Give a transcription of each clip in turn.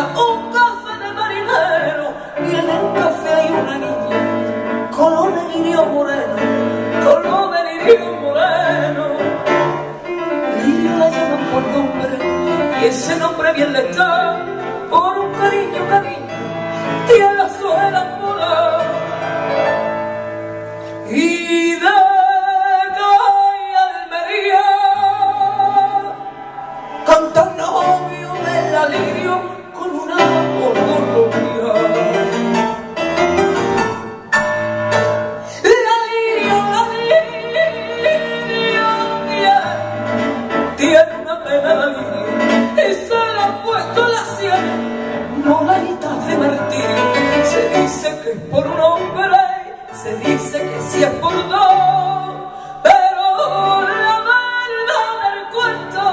Un café de marinero y en el café hay una niña color de lirio moreno, color de lirio moreno. Lirio la llaman por nombre y ese nombre bien le está por un cariño, tierra sobre enamorada. Y de Almería canta un novio de la lirio con una monología. La lirio, tiene una pena la lirio y se la ha puesto en la sien, monaditas de martirio. Se dice que es por un hombre, se dice que sí es por dos, pero la verdad del cuento,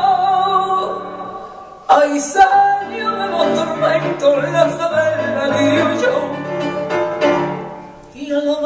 ay, años de los tormentos, la saber la lirio yo y a la